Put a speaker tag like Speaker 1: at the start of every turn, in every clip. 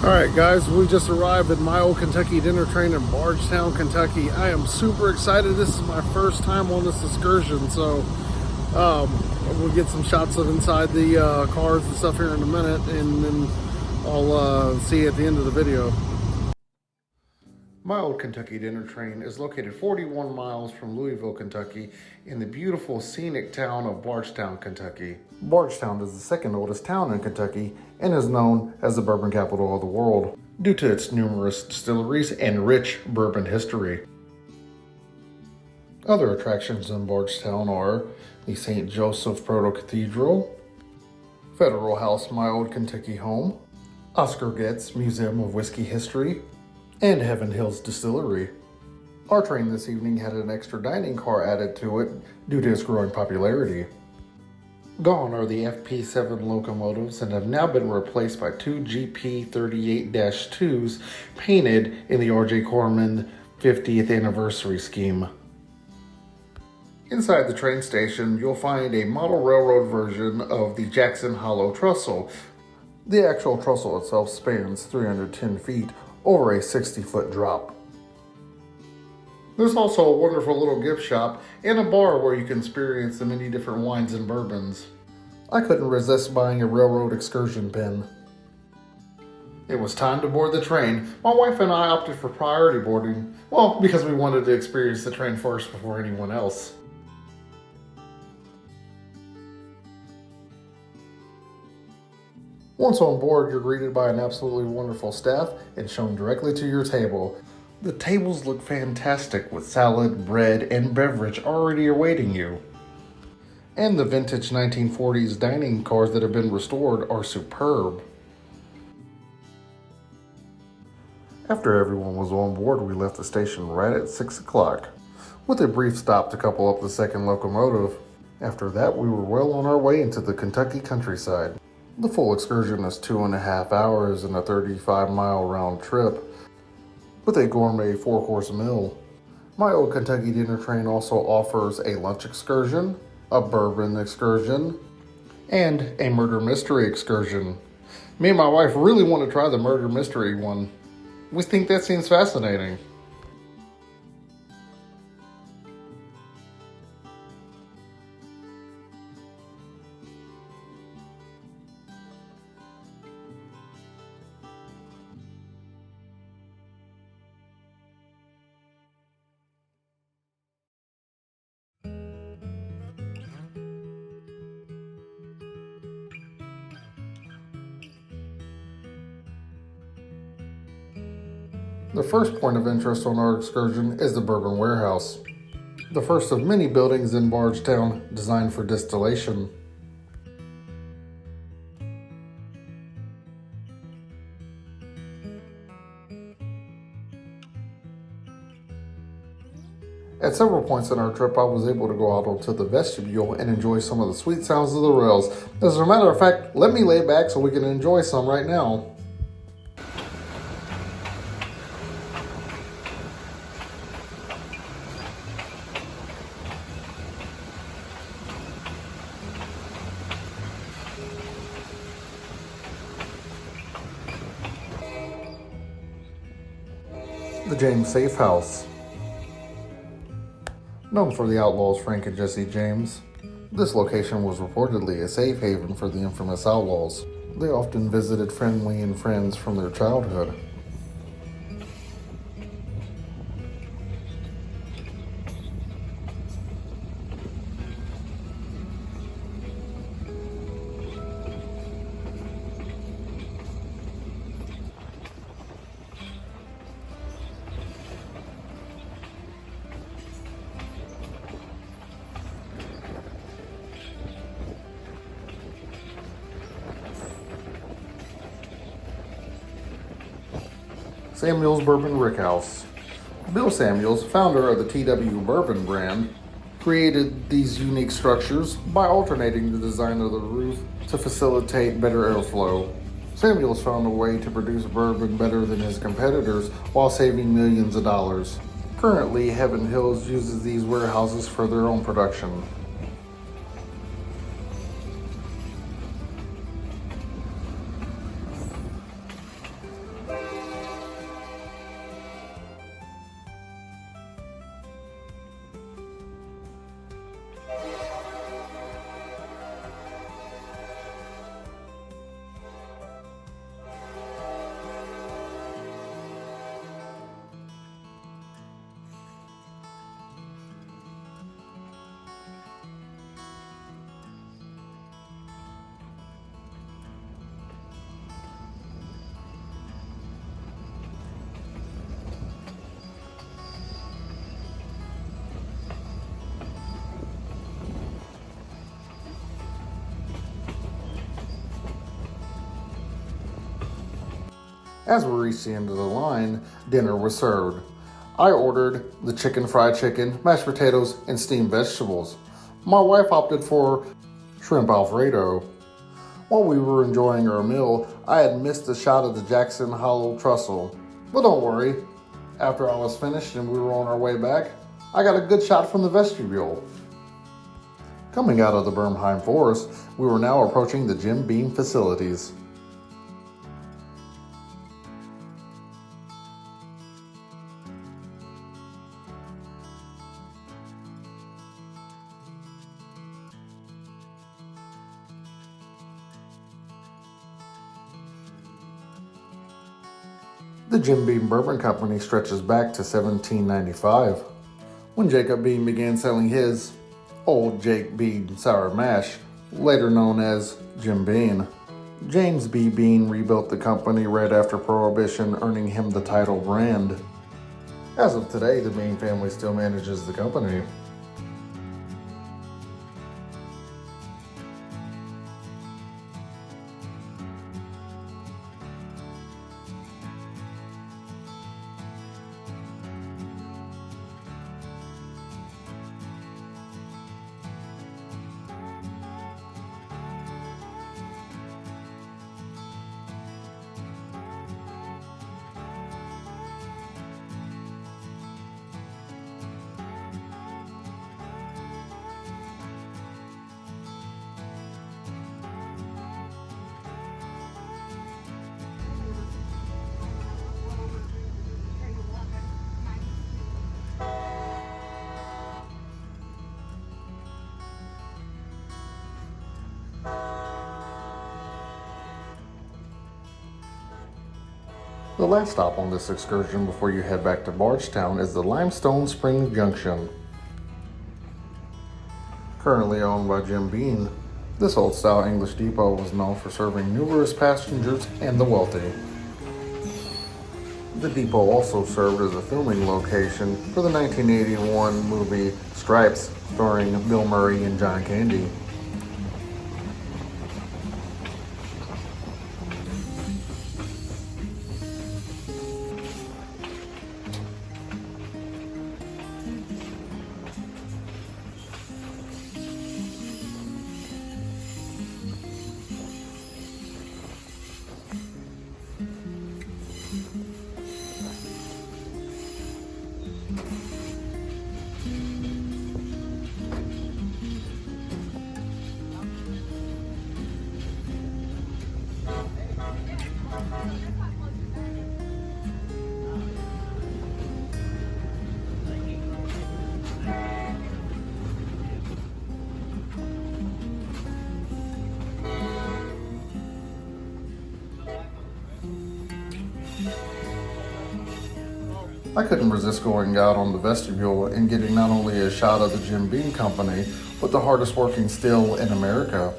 Speaker 1: All right, guys, we just arrived at my old Kentucky dinner train in Bardstown, Kentucky. I am super excited. This is my first time on this excursion, so we'll get some shots of inside the cars and stuff here in a minute, and then I'll see you at the end of the video. My old Kentucky dinner train is located 41 miles from Louisville, Kentucky, in the beautiful scenic town of Bardstown, Kentucky. Bardstown is the second oldest town in Kentucky and is known as the bourbon capital of the world due to its numerous distilleries and rich bourbon history. Other attractions in Bardstown are the St. Joseph Proto Cathedral, Federal House, my old Kentucky home, Oscar Getz Museum of Whiskey History, and Heaven Hills Distillery. Our train this evening had an extra dining car added to it due to its growing popularity. Gone are the FP7 locomotives and have now been replaced by two GP38-2s painted in the R.J. Corman 50th anniversary scheme. Inside the train station, you'll find a model railroad version of the Jackson Hollow Trestle. The actual trestle itself spans 310 feet over a 60-foot drop. There's also a wonderful little gift shop and a bar where you can experience the many different wines and bourbons. I couldn't resist buying a railroad excursion pin. It was time to board the train. My wife and I opted for priority boarding, well, because we wanted to experience the train first before anyone else. Once on board, you're greeted by an absolutely wonderful staff and shown directly to your table. The tables look fantastic with salad, bread, and beverage already awaiting you. And the vintage 1940s dining cars that have been restored are superb. After everyone was on board, we left the station right at 6 o'clock, with a brief stop to couple up the second locomotive. After that, we were well on our way into the Kentucky countryside. The full excursion is 2.5 hours and a 35-mile round trip with a gourmet 4-course meal. My old Kentucky dinner train also offers a lunch excursion, a bourbon excursion, and a murder mystery excursion. Me and my wife really want to try the murder mystery one. We think that seems fascinating. The first point of interest on our excursion is the Bourbon Warehouse, the first of many buildings in Bardstown designed for distillation. At several points in our trip, I was able to go out onto the vestibule and enjoy some of the sweet sounds of the rails. As a matter of fact, let me lay back so we can enjoy some right now. The James Safe House. Known for the outlaws Frank and Jesse James, this location was reportedly a safe haven for the infamous outlaws. They often visited family and friends from their childhood. Samuel's Bourbon Rickhouse. Bill Samuels, founder of the TW Bourbon brand, created these unique structures by alternating the design of the roof to facilitate better airflow. Samuels found a way to produce bourbon better than his competitors while saving millions of dollars. Currently, Heaven Hills uses these warehouses for their own production. As we reached the end of the line, dinner was served. I ordered the chicken fried chicken, mashed potatoes, and steamed vegetables. My wife opted for shrimp Alfredo. While we were enjoying our meal, I had missed a shot of the Jackson Hollow Trestle. But don't worry, after I was finished and we were on our way back, I got a good shot from the vestibule. Coming out of the Bernheim Forest, we were now approaching the Jim Beam facilities. The Jim Beam Bourbon Company stretches back to 1795, when Jacob Beam began selling his Old Jake Beam Sour Mash, later known as Jim Beam. James B. Beam rebuilt the company right after Prohibition, earning him the title brand. As of today, the Beam family still manages the company. The last stop on this excursion before you head back to Bardstown is the Limestone Springs Junction. Currently owned by Jim Beam, this old-style English depot was known for serving numerous passengers and the wealthy. The depot also served as a filming location for the 1981 movie Stripes, starring Bill Murray and John Candy. I couldn't resist going out on the vestibule and getting not only a shot of the Jim Beam Company, but the hardest working still in America.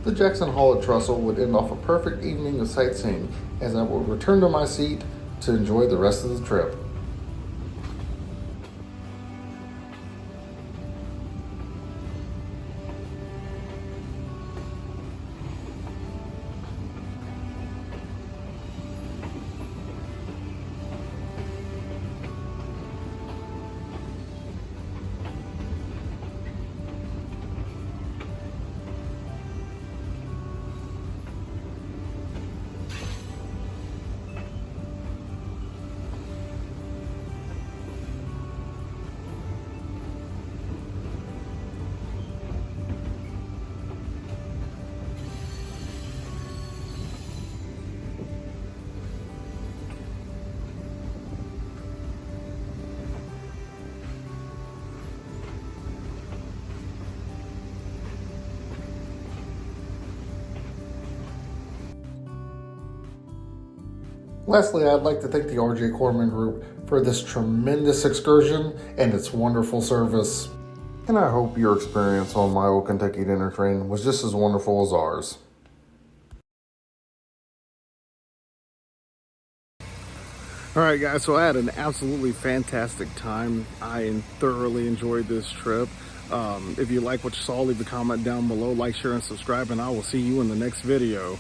Speaker 1: The Jackson Hollow Trestle would end off a perfect evening of sightseeing as I would return to my seat to enjoy the rest of the trip. Lastly, I'd like to thank the RJ Corman Group for this tremendous excursion and its wonderful service. And I hope your experience on my old Kentucky dinner train was just as wonderful as ours. All right, guys, so I had an absolutely fantastic time. I thoroughly enjoyed this trip. If you like what you saw, leave a comment down below, like, share, and subscribe, and I will see you in the next video.